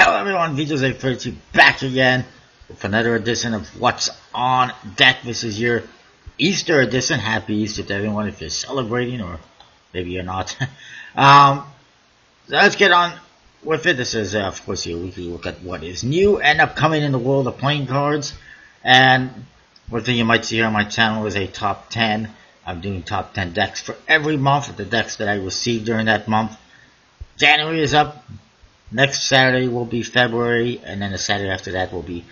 Hello everyone, VJose32 back again with another edition of What's on Deck. This is your Easter edition. Happy Easter to everyone if you're celebrating, or maybe you're not. So let's get on with it. This is of course your weekly look at what is new and upcoming in the world of playing cards. And one thing you might see here on my channel is a top 10. I'm doing top 10 decks for every month with the decks that I received during that month. January is up. Next Saturday will be February, and then the Saturday after that will be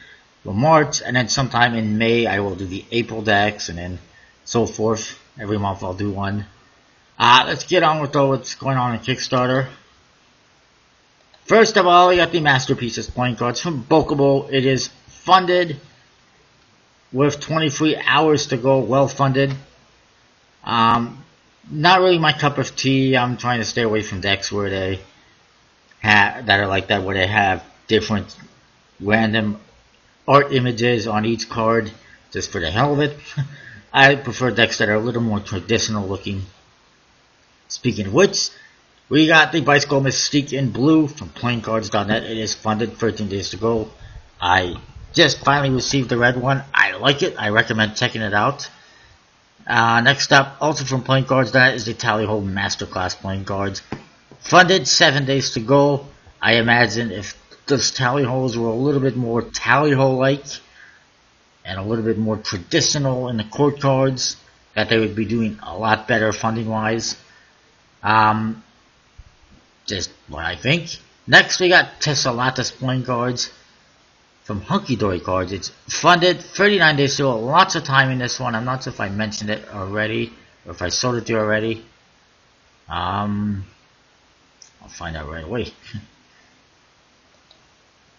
March, and then sometime in May I will do the April decks, and then so forth. Every month I'll do one. Let's get on with what's going on in Kickstarter. First of all, we got the Masterpieces playing cards from Bokubo. It is funded with 23 hours to go, well funded. Not really my cup of tea. I'm trying to stay away from decks where they that are like that, where they have different random art images on each card just for the hell of it. I prefer decks that are a little more traditional looking. Speaking of which, we got the Bicycle Mystique in blue from playingcards.net. It is funded, 13 days to go. I just finally received the red one. I like it. I recommend checking it out. Next up, also from playingcards.net, is the Tallyho Masterclass playing cards. Funded, 7 days to go. I imagine if those Tallyhos were a little bit more Tallyho-like and a little bit more traditional in the court cards, that they would be doing a lot better funding-wise. Just what I think. Next, we got Tesseratus playing cards from Hunky Dory Cards. It's funded, 39 days to go. Lots of time in this one. I'm not sure if I mentioned it already or if I sold it to you already. I'll find out right away.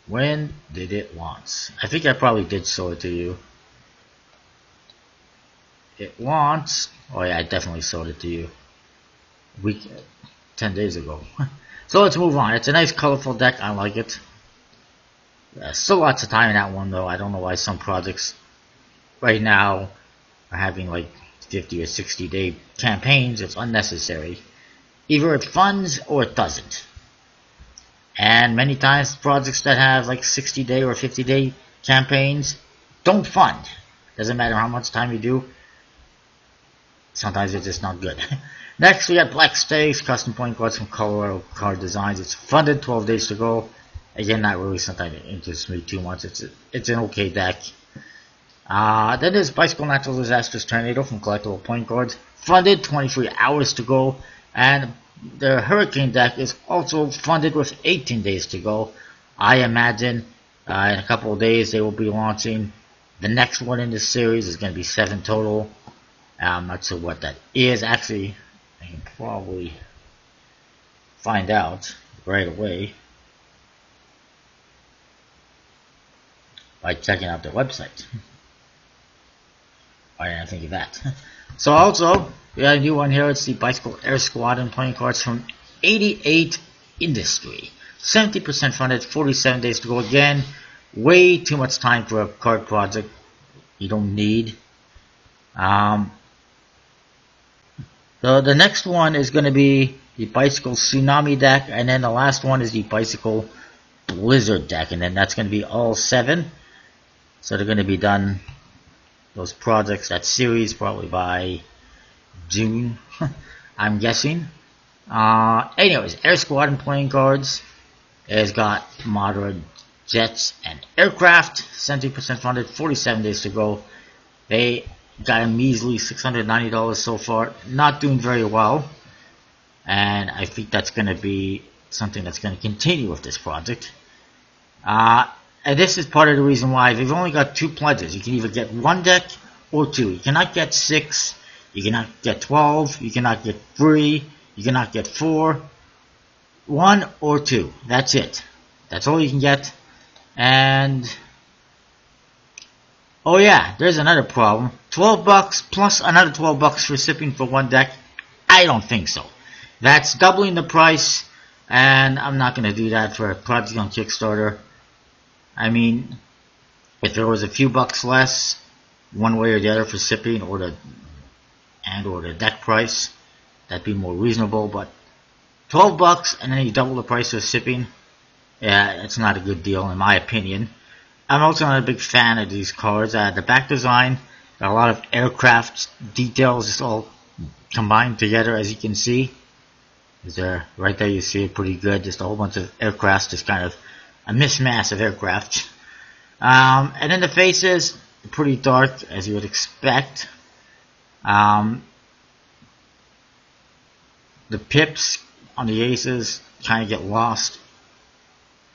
When did it launch? I think I probably did show it to you. It launched. Oh yeah, I definitely sold it to you. 10 days ago. So let's move on. It's a nice colorful deck. I like it. Still lots of time in that one though. I don't know why some projects right now are having like 50 or 60 day campaigns. It's unnecessary. Either it funds or it doesn't. And many times projects that have like 60 day or 50 day campaigns don't fund. Doesn't matter how much time you do. Sometimes it's just not good. Next we got Black Stakes, custom point cards from Colorado Card Designs. It's funded, 12 days to go. Again, not really something that interests me too much. It's an okay deck. Then there's Bicycle Natural Disasters Tornado from Collectible Playing Cards. Funded, 23 hours to go. And the Hurricane deck is also funded with 18 days to go. I imagine in a couple of days they will be launching the next one in this series. Is going to be 7 total. I'm not sure what that is. Actually, I can probably find out right away by checking out their website. Why didn't I think of that? So also, we got a new one here. It's the Bicycle Air Squadron playing cards from 88 Industry. 70% funded, 47 days to go. Again, way too much time for a card project you don't need. The next one is going to be the Bicycle Tsunami deck, and then the last one is the Bicycle Blizzard deck, and then that's going to be all 7. So they're going to be done, those projects, that series, probably by June, I'm guessing. Anyways, Air Squadron playing cards has got modern jets and aircraft, 70% funded, 47 days to go. They got a measly $690 so far, not doing very well, and I think that's going to be something that's going to continue with this project. And this is part of the reason why they've only got 2 pledges. You can either get 1 deck or 2. You cannot get 6. You cannot get 12. You cannot get 3. You cannot get 4. 1 or 2. That's it. That's all you can get. And oh yeah, there's another problem. $12 plus another $12 for shipping for 1 deck. I don't think so. That's doubling the price, and I'm not going to do that for a project on Kickstarter. I mean, if there was a few bucks less, one way or the other for shipping or the deck price, that'd be more reasonable. But $12 and then you double the price of shipping, Yeah, it's not a good deal in my opinion. I'm also not a big fan of these cards. The back design, got a lot of aircraft details, just all combined together, as you can see. Is there right there? You see it pretty good. Just a whole bunch of aircraft, just kind of a mismatch of aircraft. And then the faces, pretty dark, as you would expect. The pips on the aces kind of get lost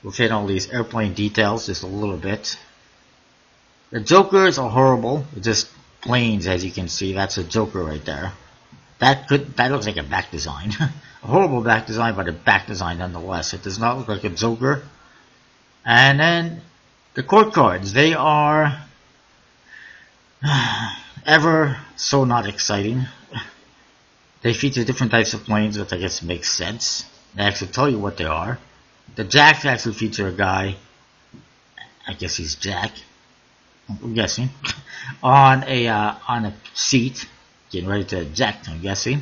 within all these airplane details just a little bit. The jokers are horrible. It's just planes, as you can see. That's a joker right there. That looks like a back design. A horrible back design, but a back design nonetheless. It does not look like a joker. And then the court cards, they are ever so not exciting. They feature different types of planes, which I guess makes sense. They actually tell you what they are. The jacks actually feature a guy, I guess he's Jack, I'm guessing, on a seat, getting ready to eject, I'm guessing.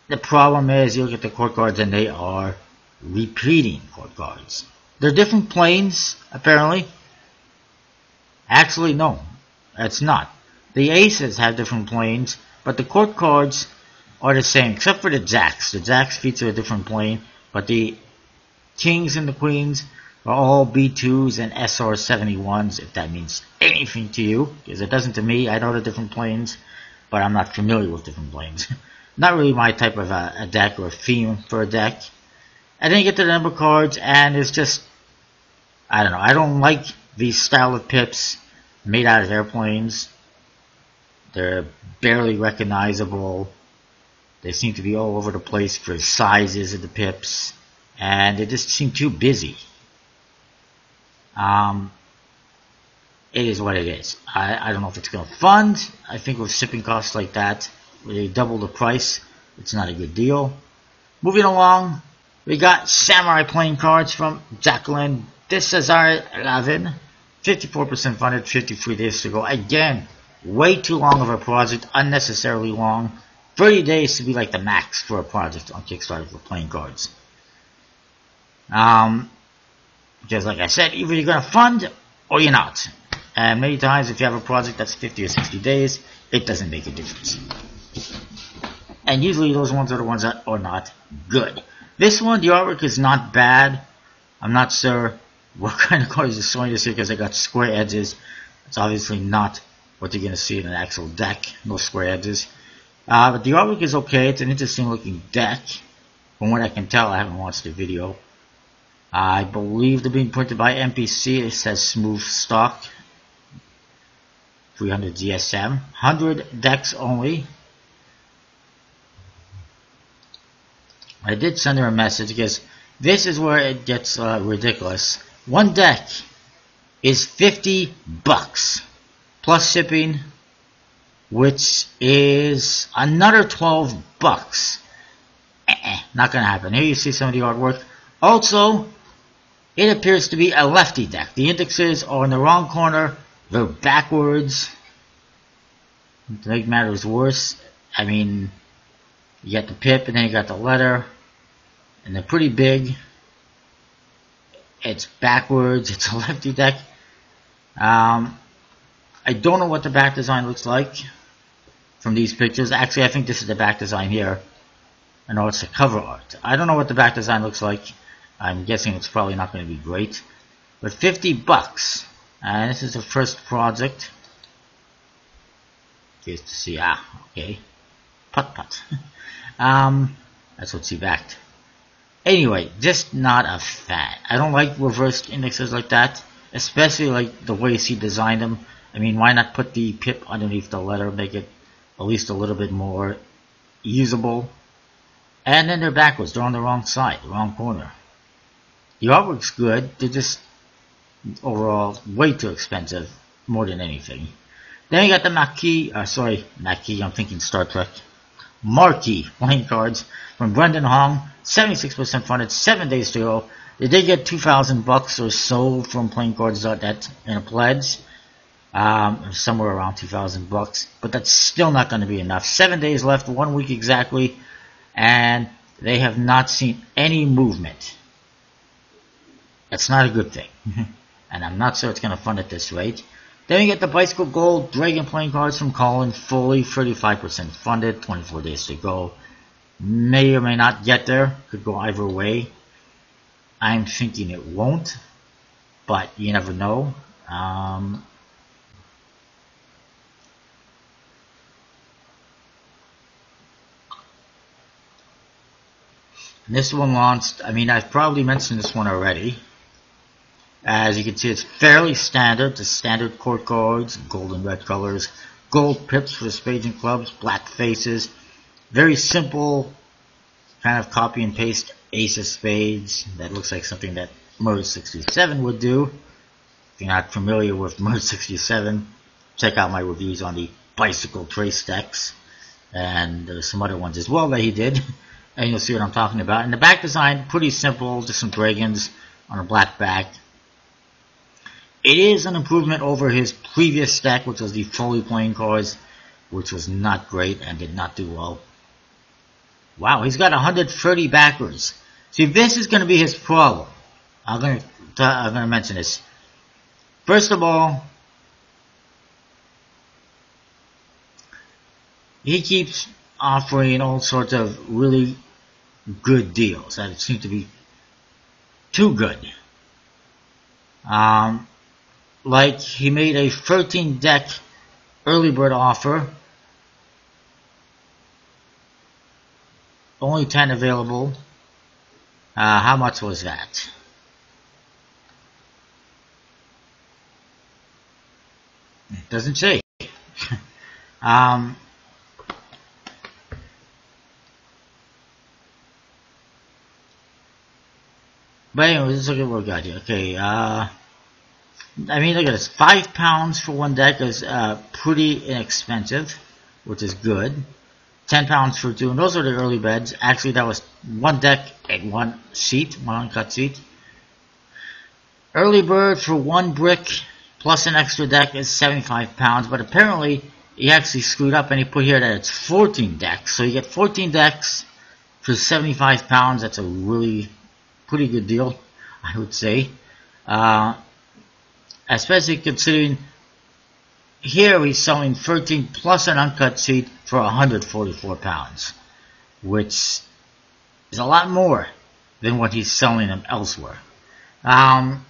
The problem is, you look at the court cards and they are repeating court cards. They're different planes, apparently. Actually, no, it's not. The aces have different planes, but the court cards are the same, except for the jacks. The jacks feature a different plane, but the kings and the queens are all B2s and SR71s, if that means anything to you, because it doesn't to me. I know the different planes, but I'm not familiar with different planes. Not really my type of a deck or a theme for a deck. And then you get to the number cards, and it's just, I don't know, I don't like these style of pips made out of airplanes. They're barely recognizable. They seem to be all over the place for sizes of the pips, and they just seem too busy. It is what it is. I don't know if it's going to fund. I think with shipping costs like that, where they double the price, it's not a good deal. Moving along, we got Samurai playing cards from Jacqueline Desazar 11. 54% funded, 53 days to go. Again, way too long of a project, unnecessarily long. 30 days to be like the max for a project on Kickstarter for playing cards. Because like I said, either you're going to fund or you're not. And many times if you have a project that's 50 or 60 days, it doesn't make a difference. And usually those ones are the ones that are not good. This one, the artwork is not bad. I'm not sure what kind of cards is showing this here because they got square edges. It's obviously not what you're going to see in an actual deck. No square edges. But the artwork is okay. It's an interesting looking deck. From what I can tell, I haven't watched the video. I believe they're being printed by MPC. It says smooth stock. 300 GSM. 100 decks only. I did send her a message because this is where it gets ridiculous. One deck is $50 plus shipping, which is another $12. Not gonna happen. Here you see some of the artwork. Also, it appears to be a lefty deck. The indexes are in the wrong corner. They're backwards. To make matters worse, I mean, you got the pip and then you got the letter, and they're pretty big. It's backwards. It's a lefty deck. I don't know what the back design looks like from these pictures. Actually, I think this is the back design here. I know it's the cover art. I don't know what the back design looks like. I'm guessing it's probably not going to be great. But $50. And this is the first project. Here's to see. Okay. Putt. That's what she backed. Anyway, just not a fan. I don't like reversed indexes like that. Especially like the way she designed them. I mean, why not put the pip underneath the letter, make it at least a little bit more usable. And then they're backwards. They're on the wrong side, the wrong corner. The artwork's good. They're just overall way too expensive, more than anything. Then you got the Marquis, I'm thinking Star Trek. Marquis playing cards from Brendan Hong, 76% funded, 7 days to go. They did get $2,000 or so from playingcards.net in a pledge. somewhere around 2,000 bucks, but that's still not going to be enough. 7 days left, 1 week exactly, and they have not seen any movement. That's not a good thing, and I'm not sure it's going to fund at this rate. Then we get the Bicycle Gold Dragon playing cards from Colin, fully 35% funded, 24 days to go. May or may not get there, could go either way. I'm thinking it won't, but you never know. This one launched, I mean, I've probably mentioned this one already. As you can see, it's fairly standard. The standard court cards, gold and red colors, gold pips for the spades and clubs, black faces. Very simple, kind of copy and paste ace of spades. That looks like something that Merge 67 would do. If you're not familiar with Merge 67, check out my reviews on the Bicycle Trace decks. And there's some other ones as well that he did. And you'll see what I'm talking about. And the back design, pretty simple, just some dragons on a black back. It is an improvement over his previous stack, which was the Foley playing cards, which was not great and did not do well. Wow, he's got 130 backers. See, this is going to be his problem. I'm going to mention this. First of all, he keeps offering all sorts of really good deals that seem to be too good. Like he made a 13 deck early bird offer, only 10 available. How much was that? It doesn't say. But anyway, let's look at what we got here. Okay, I mean, look at this. £5 for one deck is pretty inexpensive, which is good. £10 for two, and those are the early beds. Actually, that was one deck and one seat, one uncut seat. Early bird for one brick plus an extra deck is £75, but apparently he actually screwed up and he put here that it's 14 decks. So you get 14 decks for £75. That's a really pretty good deal, I would say. Especially considering here he's selling 13 plus an uncut seat for £144, which is a lot more than what he's selling them elsewhere. And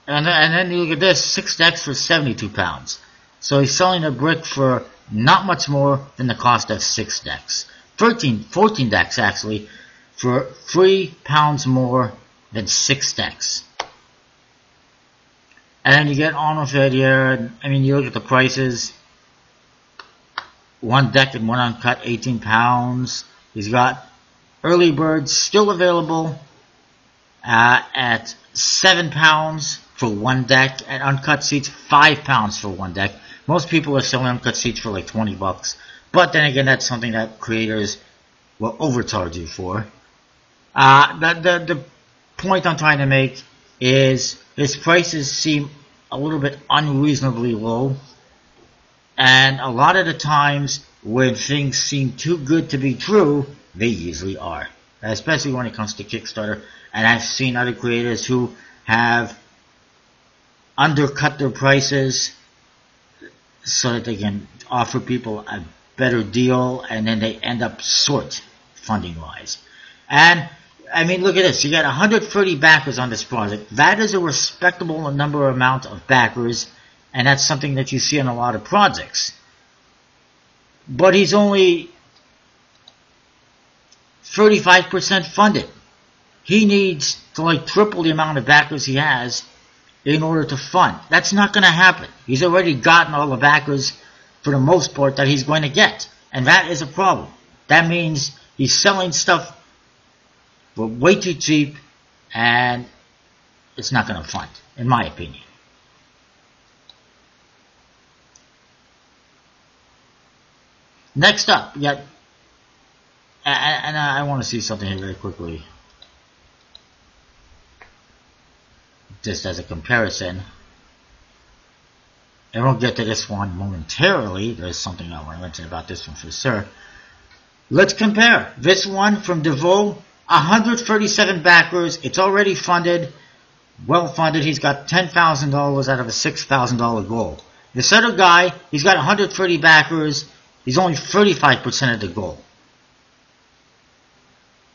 then you look at this, 6 decks for £72. So he's selling a brick for not much more than the cost of 6 decks. 14 decks actually for £3 more than 6 decks. And then you get on with it here. I mean, you look at the prices. One deck and one uncut, £18. He's got early birds still available at £7 for one deck, and uncut seats £5 for one deck. Most people are selling uncut seats for like 20 bucks. But then again, that's something that creators will overcharge you for. The point I'm trying to make is his prices seem a little bit unreasonably low, and a lot of the times when things seem too good to be true, they usually are, especially when it comes to Kickstarter. And I've seen other creators who have undercut their prices so that they can offer people a better deal, and then they end up short funding wise. And I mean, look at this. You got 130 backers on this project. That is a respectable amount of backers, and that's something that you see on a lot of projects. But he's only 35% funded. He needs to like triple the amount of backers he has in order to fund. That's not going to happen. He's already gotten all the backers for the most part that he's going to get, and that is a problem. That means he's selling stuff for way too cheap, and it's not going to fund, in my opinion. Next up, you got, and I want to see something here very quickly, just as a comparison. And we'll get to this one momentarily. There's something I want to mention about this one for sure. Let's compare. This one from DeVoe, 137 backers. It's already funded, well funded. He's got $10,000 out of a $6,000 goal. This other guy, he's got 130 backers. He's only 35% of the goal.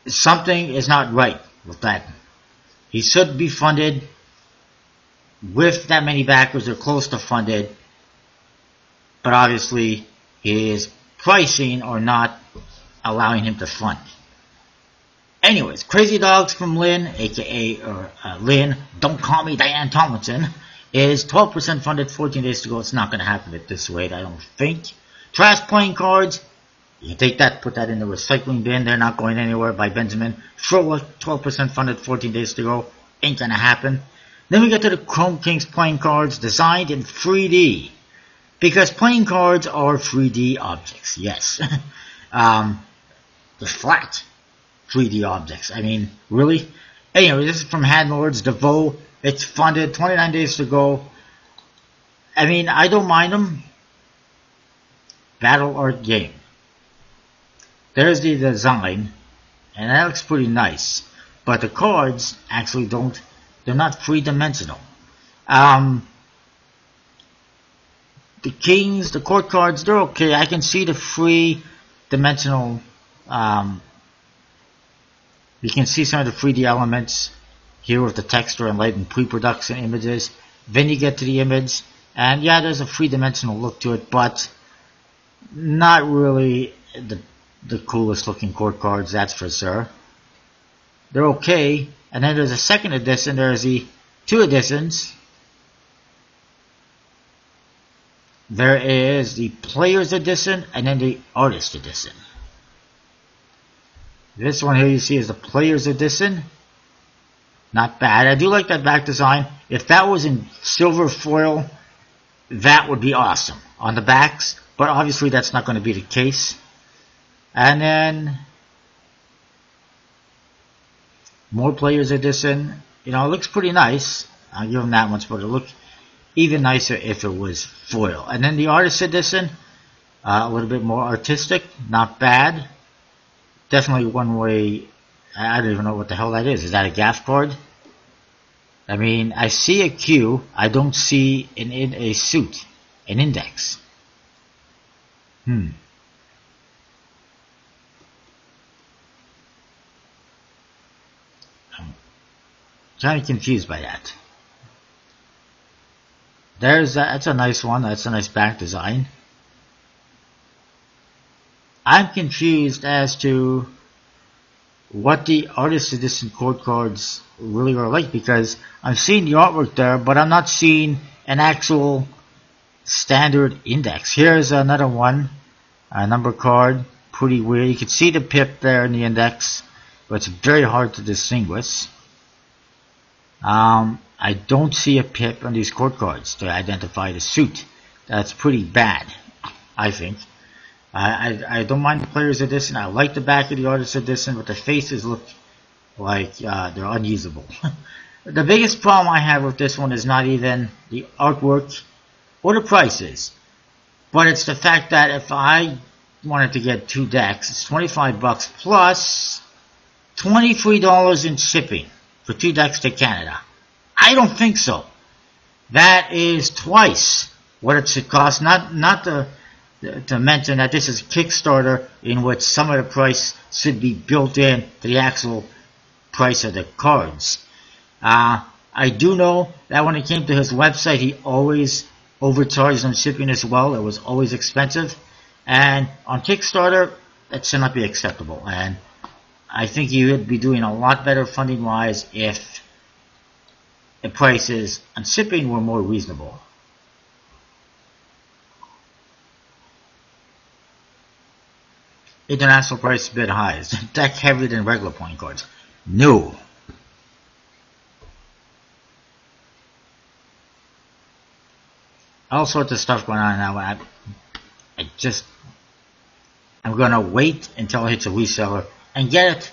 Something is not right with that. He should be funded with that many backers or close to funded, but obviously his pricing are not allowing him to fund. Anyways, Crazy Dogs from Lynn, aka Lynn, don't call me Diane Tomlinson, is 12% funded, 14 days to go. It's not going to happen at this rate, I don't think. Trash Playing Cards, you can take that, put that in the recycling bin. They're not going anywhere by Benjamin. Frola, 12% funded, 14 days to go. Ain't going to happen. Then we get to the Chrome Kings playing cards designed in 3D. Because playing cards are 3D objects, yes. They're flat 3D objects. I mean, really? Anyway, this is from Handlords, DeVoe. It's funded, 29 days to go. I mean, I don't mind them. Battle Art Game. There's the design, and that looks pretty nice. But the cards actually don't, they're not three-dimensional. The Kings, the court cards, they're okay. I can see the three-dimensional, you can see some of the 3D elements here with the texture and light and pre-production images. Then you get to the image, and yeah, there's a three-dimensional look to it, but not really the coolest looking court cards, that's for sure. They're okay. And then there's a second edition. There's the two editions. There is the Player's Edition and then the Artist Edition. This one here you see is the Player's Edition. Not bad. I do like that back design. If that was in silver foil, that would be awesome on the backs. But obviously that's not going to be the case. And then more Players Edition. You know, it looks pretty nice. I'll give them that much, but it look even nicer if it was foil. And then the Artist Edition, a little bit more artistic, not bad. Definitely one way. I don't even know what the hell that is. Is that a gaff card? I mean, I see a Q. I don't see a suit, an index. I'm kind of confused by that. That's a nice one. That's a nice back design. I'm confused as to what the Artist Edition court cards really are like, because I'm seeing the artwork there, but I'm not seeing an actual standard index. Here's another one, a number card, pretty weird. You can see the pip there in the index, but it's very hard to distinguish. I don't see a pip on these court cards to identify the suit. That's pretty bad, I think. I don't mind the Player's Edition. I like the back of the Artist Edition, but the faces look like they're unusable. The biggest problem I have with this one is not even the artwork or the prices, but it's the fact that if I wanted to get 2 decks, it's $25 plus $23 in shipping for 2 decks to Canada. I don't think so. That is twice what it should cost. Not to mention that this is Kickstarter, in which some of the price should be built in to the actual price of the cards. I do know that when it came to his website, he always overcharged on shipping as well. It was always expensive. And on Kickstarter, that should not be acceptable. And I think he would be doing a lot better funding-wise if the prices on shipping were more reasonable. International price is a bit high. Is the deck heavier than regular playing cards? No. All sorts of stuff going on now. I'm gonna wait until it hits a reseller and get it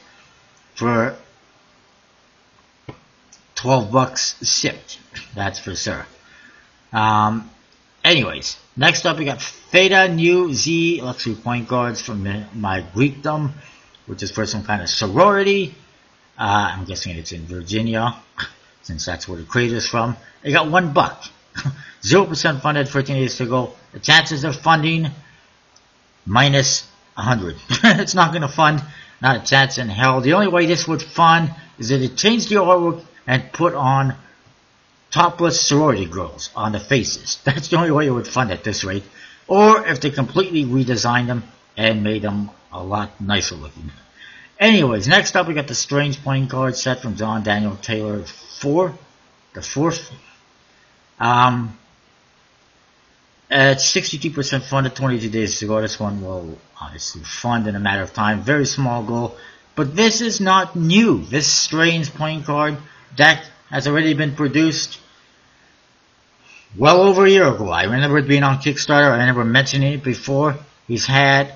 for $12 shipped. That's for sure. Anyways, next up we got Theta New Z luxury point guards from my Greekdom, which is for some kind of sorority. I'm guessing it's in Virginia, since that's where the creator's from. They got $1. 0% funded, 13 days to go. The chances of funding, minus 100. It's not going to fund, not a chance in hell. The only way this would fund is if it changed the artwork and put on topless sorority girls on the faces. That's the only way it would fund at this rate. Or if they completely redesigned them and made them a lot nicer looking. Anyways, next up we got the Strange playing card set from John Daniel Taylor 4, the 4th. It's 62% funded, 22 days to go. This one will obviously fund in a matter of time. Very small goal. But this is not new. This Strange playing card deck has already been produced well over a year ago. I remember it being on Kickstarter. I remember mentioning it before. He's had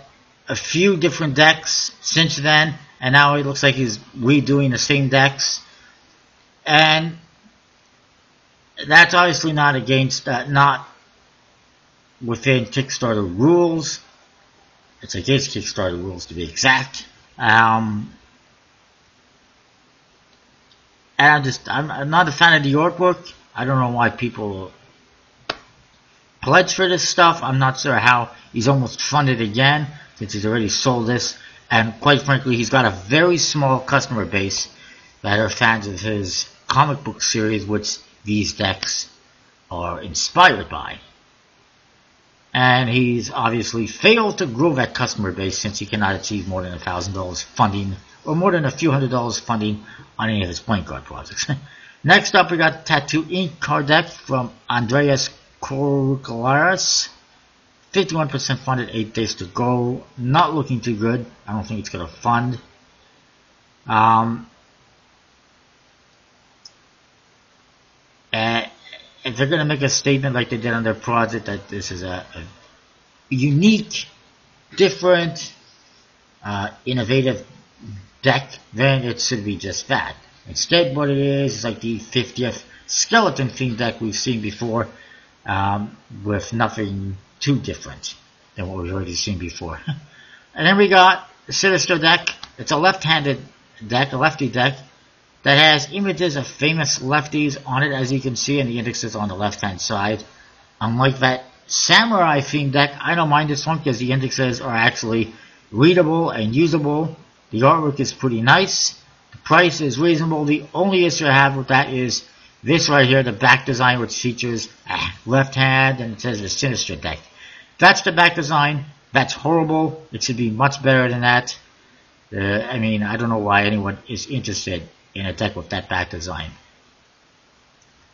a few different decks since then, and now it looks like he's redoing the same decks. And that's obviously not against, not within Kickstarter rules. It's against Kickstarter rules to be exact. And I'm not a fan of the artwork. I don't know why people pledge for this stuff. I'm not sure how he's almost funded again, since he's already sold this. And quite frankly, he's got a very small customer base that are fans of his comic book series, which these decks are inspired by. And he's obviously failed to grow that customer base, since he cannot achieve more than $1,000 funding, or more than a few $100s funding on any of his playing card projects. Next up, we got Tattoo Ink card deck from Andreas Kourkoulas. 51% funded, 8 days to go. Not looking too good. I don't think it's going to fund. If they're going to make a statement like they did on their project that this is a unique, different, innovative deck, then it should be just that. Instead, what it is like the 50th skeleton themed deck we've seen before, with nothing too different than what we've already seen before. And then we got the Sinister deck. It's a left-handed deck, a lefty deck, that has images of famous lefties on it, as you can see, and the indexes on the left-hand side. Unlike that Samurai themed deck, I don't mind this one because the indexes are actually readable and usable. The artwork is pretty nice. The price is reasonable. The only issue I have with that is this right here, the back design, which features left hand, and it says the Sinister deck. That's the back design. That's horrible. It should be much better than that. I mean, I don't know why anyone is interested in a deck with that back design.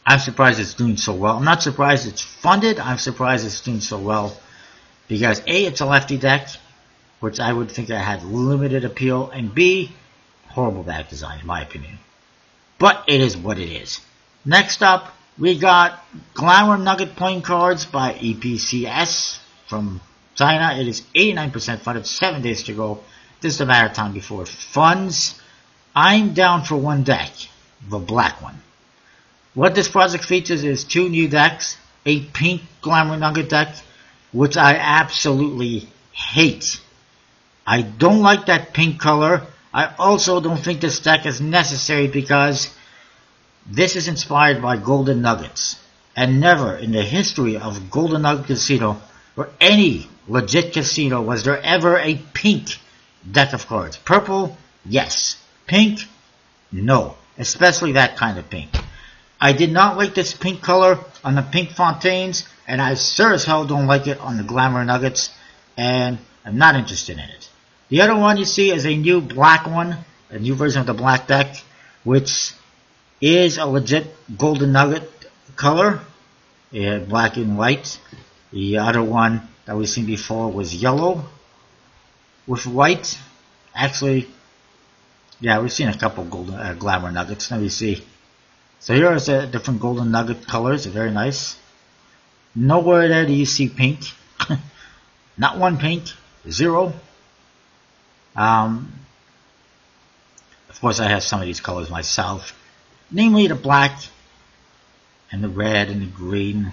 I'm surprised it's doing so well. I'm not surprised it's funded. I'm surprised it's doing so well because A, it's a lefty deck, which I would think that had limited appeal, and B, horrible back design in my opinion. But it is what it is. Next up, we got Glamour Nugget playing cards by EPCS from China. It is 89% funded, 7 days to go. Just a matter of time before it funds. I'm down for one deck, the black one. What this project features is 2 new decks, a pink Glamour Nugget deck, which I absolutely hate. I don't like that pink color. I also don't think this deck is necessary because this is inspired by Golden Nuggets. And never in the history of Golden Nugget Casino or any legit casino was there ever a pink deck of cards. Purple, yes. Pink, no. Especially that kind of pink. I did not like this pink color on the pink Fontaines, and I sure as hell don't like it on the Glamour Nuggets, and I'm not interested in it. The other one you see is a new black one, a new version of the black deck, which is a legit Golden Nugget color, black and white. The other one that we've seen before was yellow with white. Actually, yeah, we've seen a couple golden Glamour Nuggets. Let me see. So here are the different Golden Nugget colors. They're very nice. Nowhere there do you see pink. Not one pink. 0. Of course, I have some of these colors myself. Namely the black and the red and the green.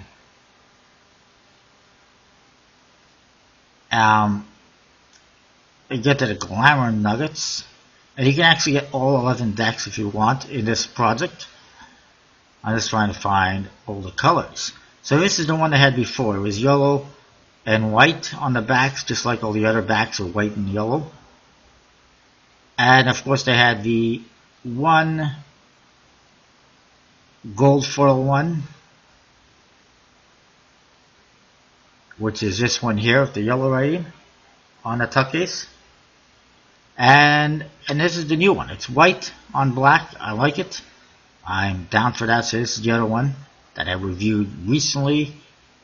Um, you get to the Glamour Nuggets, and you can actually get all 11 decks if you want in this project. I'm just trying to find all the colors. So this is the one they had before. It was yellow and white on the backs, just like all the other backs are white and yellow. And of course they had the one gold foil one, which is this one here with the yellow writing on the tuck case. And this is the new one. It's white on black. I like it. I'm down for that. So this is the other one that I reviewed recently.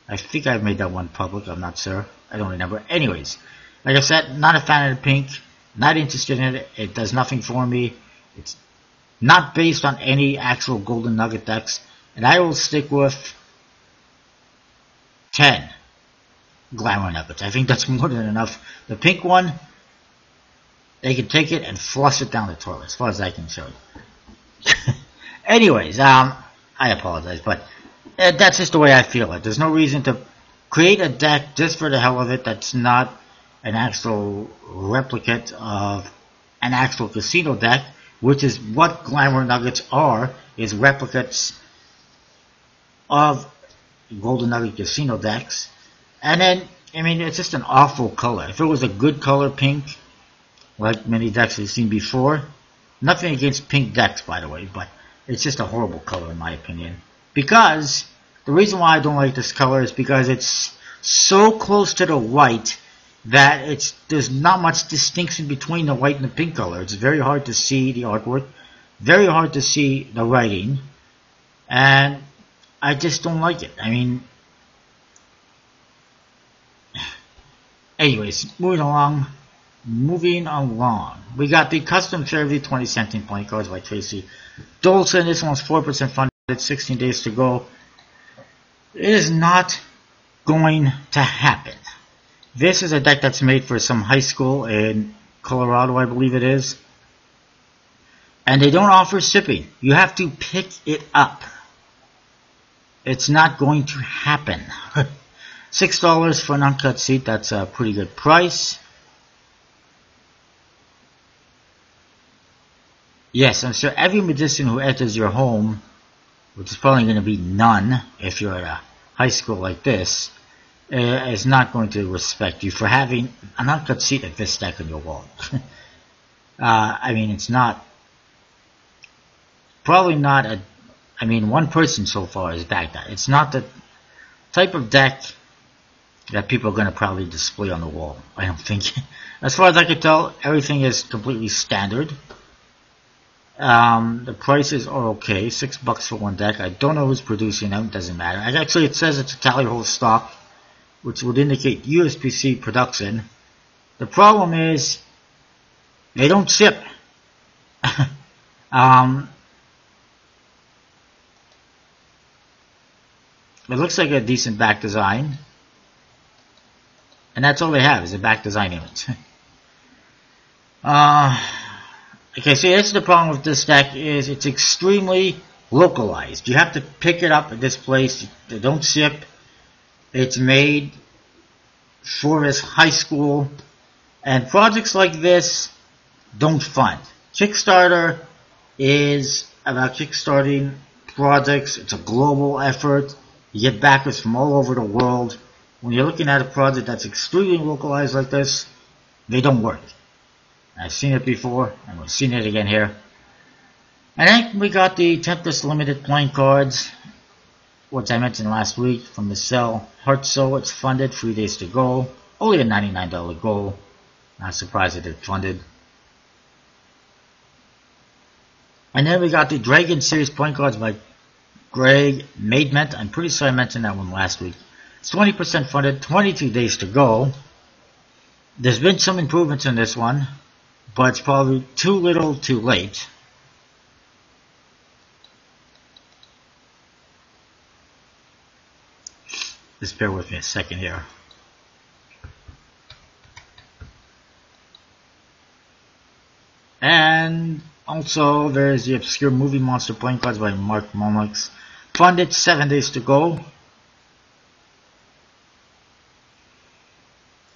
I think I've made that one public. I'm not sure. I don't remember. Anyways, like I said, not a fan of the pink. Not interested in it. It does nothing for me. It's not based on any actual Golden Nugget decks. And I will stick with 10 Glamour Nuggets. I think that's more than enough. The pink one, they can take it and flush it down the toilet, as far as I can show you. Anyways, I apologize, but that's just the way I feel it. There's no reason to create a deck just for the hell of it that's not an actual replicate of an actual casino deck, which is what Glamour Nuggets are, is replicates of Golden Nugget casino decks. And then, I mean, it's just an awful color. If it was a good color, pink, like many decks we've seen before, nothing against pink decks, by the way, but it's just a horrible color in my opinion. Because, the reason why I don't like this color is because it's so close to the white that there's not much distinction between the white and the pink color. It's very hard to see the artwork, very hard to see the writing, and I just don't like it. I mean, anyways, moving along. We got the Custom Fairview 2017 playing cards by Tracy Dolson. This one's 4% funded, 16 days to go. It is not going to happen. This is a deck that's made for some high school in Colorado, I believe it is. And they don't offer shipping. You have to pick it up. It's not going to happen. $6 for an uncut seat, that's a pretty good price. Yes, I'm sure every magician who enters your home, which is probably going to be none if you're at a high school like this, is not going to respect you for having an uncut seat like this deck on your wall. I mean, it's not, probably not a, I mean, one person so far has bagged that. It's not the type of deck that people are going to probably display on the wall, I don't think. As far as I can tell, everything is completely standard. The prices are okay, $6 for one deck. I don't know who's producing them, doesn't matter. Actually, it says it's a tally hold stock, which would indicate USPC production. The problem is, they don't ship. It looks like a decent back design. And that's all they have, is a back design image. Okay, so that's the problem with this deck, is it's extremely localized. You have to pick it up at this place. They don't ship. It's made for this high school. And projects like this don't fund. Kickstarter is about kickstarting projects. It's a global effort. You get backers from all over the world. When you're looking at a project that's extremely localized like this, they don't work. I've seen it before, and we've seen it again here. And then we got the Tempest Limited playing cards, which I mentioned last week from the cell. Heart Soul, it's funded, 3 days to go. Only a $99 goal. Not surprised that it's funded. And then we got the Dragon Series playing cards by Greg Madement. I'm pretty sure I mentioned that one last week. It's 20% funded, 22 days to go. There's been some improvements in this one, but it's probably too little too late. Just bear with me a second here. And also there's the Obscure Movie Monster playing cards by Mark Momox. Funded, 7 days to go.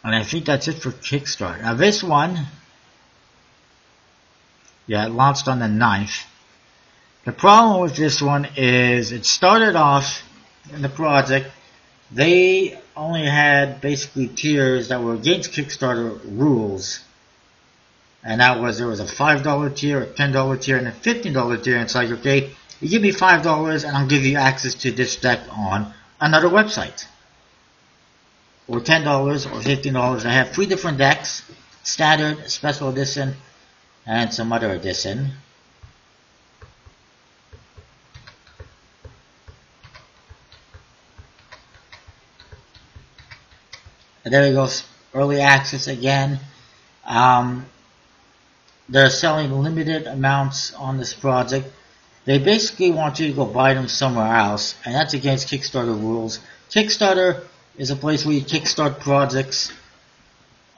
And I think that's it for Kickstarter. Now this one, yeah, it launched on the 9th. The problem with this one is it started off in the project, they only had basically tiers that were against Kickstarter rules. And that was, there was a $5 tier, a $10 tier, and a $15 tier. And it's like, okay, you give me $5 and I'll give you access to this deck on another website. Or $10 or $15. I have 3 different decks: standard, special edition, and some other edition. And there you go, early access again. They're selling limited amounts on this project. They basically want you to go buy them somewhere else, and that's against Kickstarter rules. Kickstarter is a place where you kickstart projects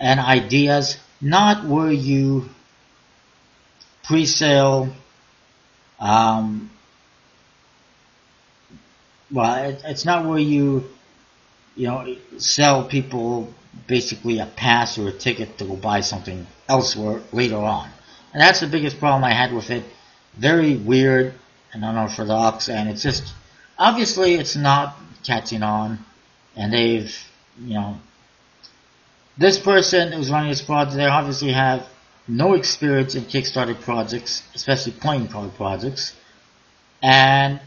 and ideas, not where you pre-sale. It's not where you sell people basically a pass or a ticket to go buy something elsewhere later on. And that's the biggest problem I had with it. Very weird and unorthodox, and it's just, obviously it's not catching on. And they've, this person who's running this project, they obviously have no experience in Kickstarter projects, especially playing card projects, and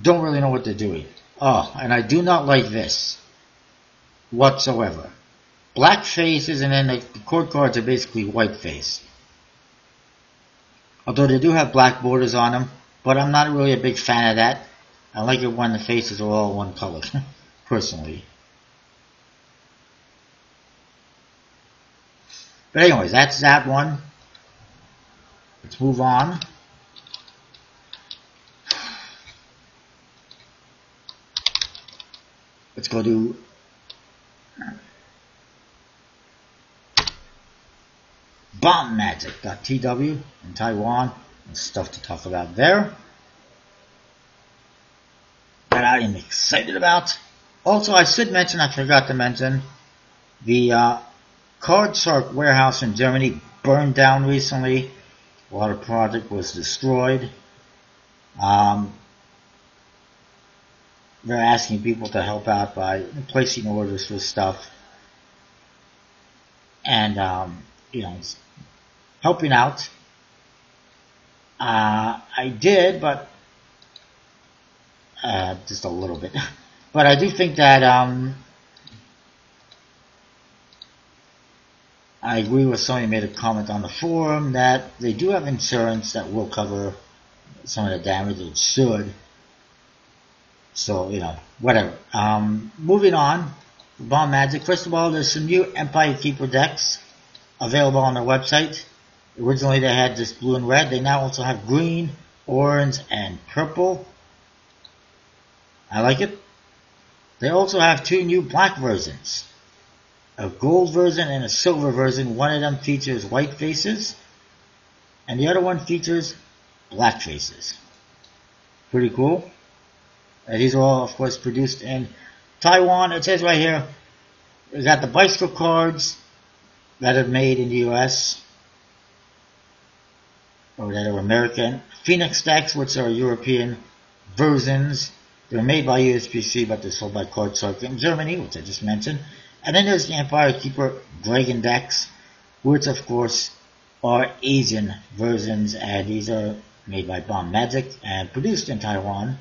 don't really know what they're doing. Oh, and I do not like this whatsoever. Black faces, and then the cord cards are basically white face. Although they do have black borders on them, but I'm not really a big fan of that. I like it when the faces are all one color, personally. But anyways, that's that one. Let's move on. Let's go to bombmagic.tw in Taiwan. There's stuff to talk about there that I am excited about. Also, I should mention, I forgot to mention, the Card Shark warehouse in Germany burned down recently. A lot of product was destroyed. They're asking people to help out by placing orders for stuff. And, helping out. I did, but just a little bit. But I do think that I agree with somebody who made a comment on the forum that they do have insurance that will cover some of the damage. It should. So, whatever. Moving on. Bomb Magic. First of all, there's some new Empire Keeper decks available on their website. Originally they had just blue and red. They now also have green, orange, and purple. I like it. They also have 2 new black versions. A gold version and a silver version. One of them features white faces, and the other one features black faces. Pretty cool. These are all, of course, produced in Taiwan. It says right here, we got the bicycle cards that are made in the US, or that are American. Phoenix decks, which are European versions. They're made by USPC, but they're sold by Card Shark in Germany, which I just mentioned. And then there's the Empire Keeper Dragon decks, which of course are Asian versions, and these are made by Bomb Magic and produced in Taiwan.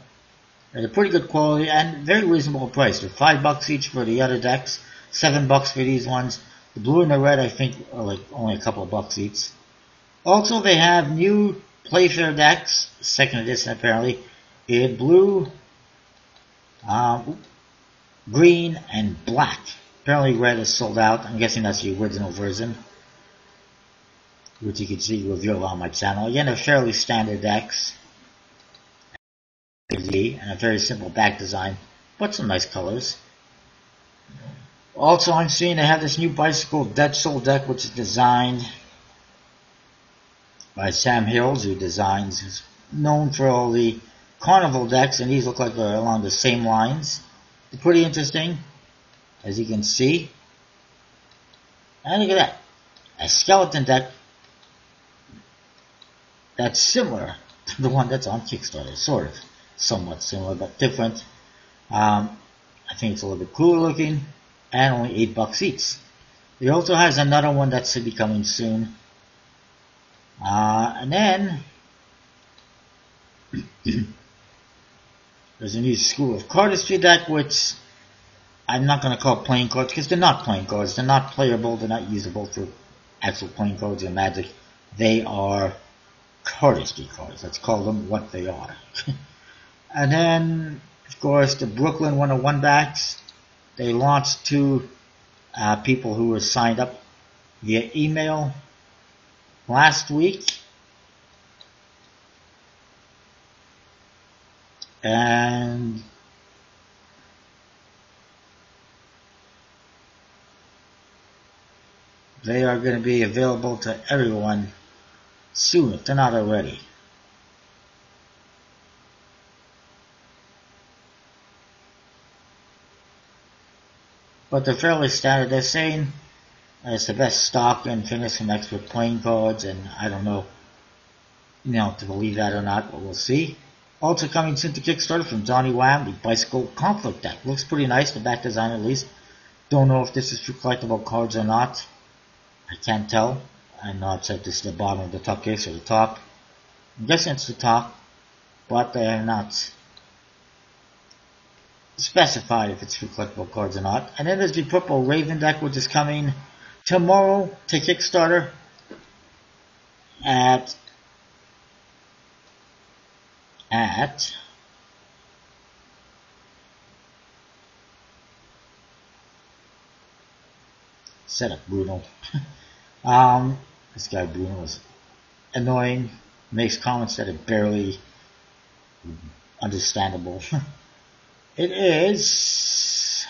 They're pretty good quality and very reasonable price. They're $5 each for the other decks, $7 for these ones. The blue and the red, I think, are like only a couple of bucks each. Also, they have new Playfair decks, second edition apparently, in blue, green, and black. Apparently red is sold out. I'm guessing that's the original version, which you can see revealed on my channel. Again, they're fairly standard decks, and a very simple back design, but some nice colors. Also, I'm seeing they have this new Bicycle Dead Soul deck, which is designed by Sam Hills, who's known for all the Carnival decks, and these look like they're along the same lines. They're pretty interesting, as you can see. And look at that. A skeleton deck that's similar to the one that's on Kickstarter. Sort of. Somewhat similar, but different. I think it's a little bit cooler looking. And only $8 each. He also has another one that should be coming soon. And then there's a new School of Cardistry deck, which I'm not going to call playing cards because they're not playing cards. They're not playable. They're not usable for actual playing cards or Magic. They are cardistry cards. Let's call them what they are. And then, of course, the Brooklyn 101 backs. They launched to people who were signed up via email last week. And they are going to be available to everyone soon if they're not already. But they're fairly standard. They're saying it's the best stock and finish from expert playing cards, and I don't know, to believe that or not, but we'll see. Also coming soon to Kickstarter from Johnny Wham, the Bicycle Conflict deck. Looks pretty nice, the back design at least. Don't know if this is for collectible cards or not. I can't tell. I'm not sure if this is the bottom of the top case or the top. I'm guessing it's the top, but they are not specified if it's for collectible cards or not. And then there's the Purple Raven deck, which is coming tomorrow to Kickstarter at setup Bruno. This guy Bruno is annoying, makes comments that are barely understandable. It is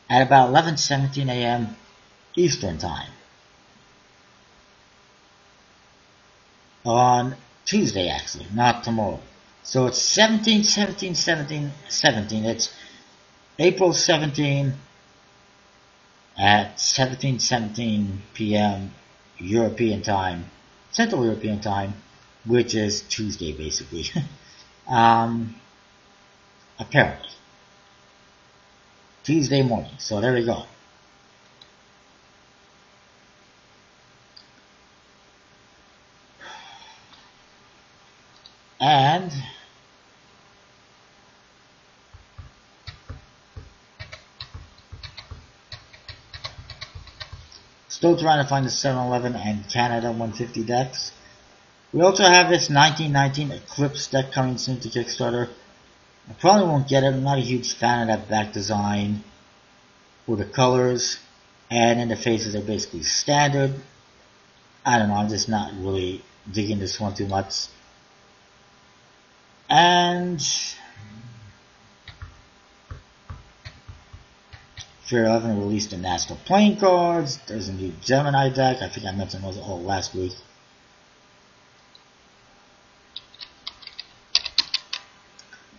at about 11:17 a.m. Eastern Time on Tuesday, actually, not tomorrow. So it's 17. It's April 17 at 17:17 p.m. European time, Central European time, which is Tuesday, basically. Apparently. Tuesday morning. So there we go. And still trying to find the 7-Eleven and Canada 150 decks. We also have this 1919 Eclipse deck coming soon to Kickstarter. I probably won't get it. I'm not a huge fan of that back design or the colors, and then the faces are basically standard. I don't know, I'm just not really digging this one too much. And Fair 11 released the National Playing Cards. There's a new Gemini deck. I think I mentioned those all last week.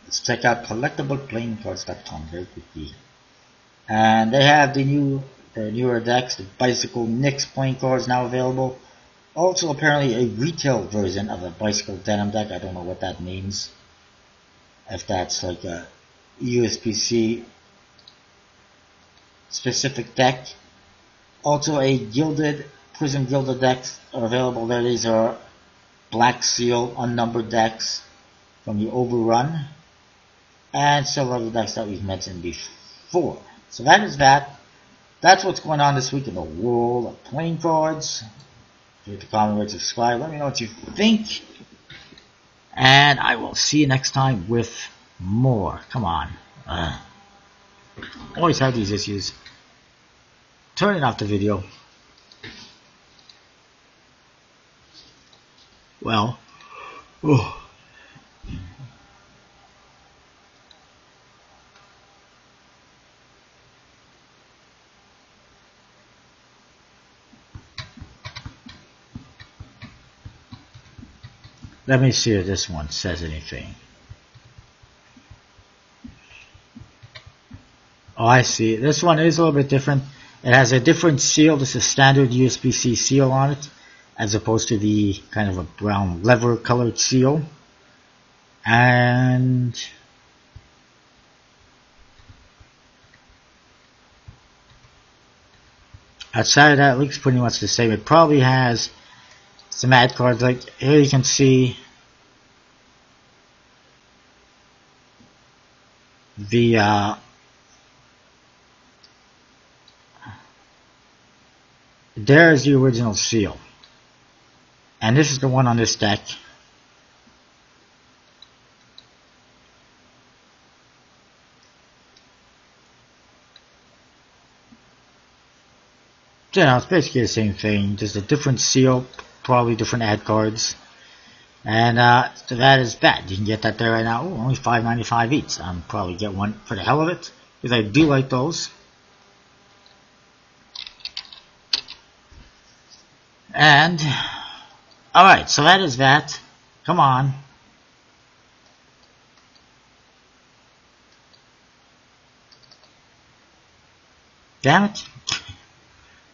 Let's check out collectibleplayingcards.com very quickly. And they have the newer decks, the Bicycle Nyx playing cards now available. Also apparently a retail version of a Bicycle Denim deck. I don't know what that means. If that's like a USPC specific deck. Also a Prism Gilded decks are available there. These are Black Seal unnumbered decks from the Overrun. And several other decks that we've mentioned before. So that is that. That's what's going on this week in the world of playing cards. Hit the comment, rate, subscribe. Let me know what you think. And I will see you next time with more. Come on. Always have these issues. Turning off the video. Well. Oh. Let me see if this one says anything. Oh, I see. This one is a little bit different. It has a different seal. This is standard USB-C seal on it, as opposed to the kind of a brown leather colored seal. And outside of that, it looks pretty much the same. It probably has some ad cards. Like here you can see the there is the original seal, and this is the one on this deck. You know, it's basically the same thing, just a different seal, probably different ad cards, and so that is that. You can get that there right now. Ooh, only $5.95 each. I'll probably get one for the hell of it, because I do like those. And alright, so that is that. Come on. Damn it.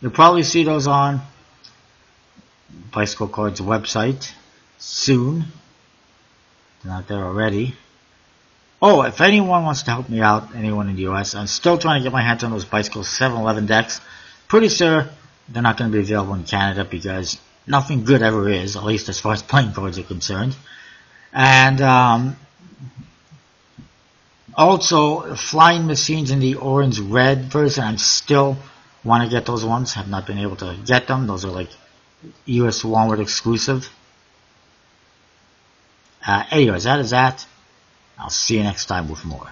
You'll probably see those on Bicycle Cards website soon. They're not there already. Oh, if anyone wants to help me out, anyone in the US, I'm still trying to get my hands on those Bicycle 711 decks. Pretty sure they're not going to be available in Canada because nothing good ever is, at least as far as playing cards are concerned. And also, Flying Machines in the orange red version, I'm still want to get those ones. Have not been able to get them. Those are like US Walmart exclusive. Anyways, that is that. I'll see you next time with more.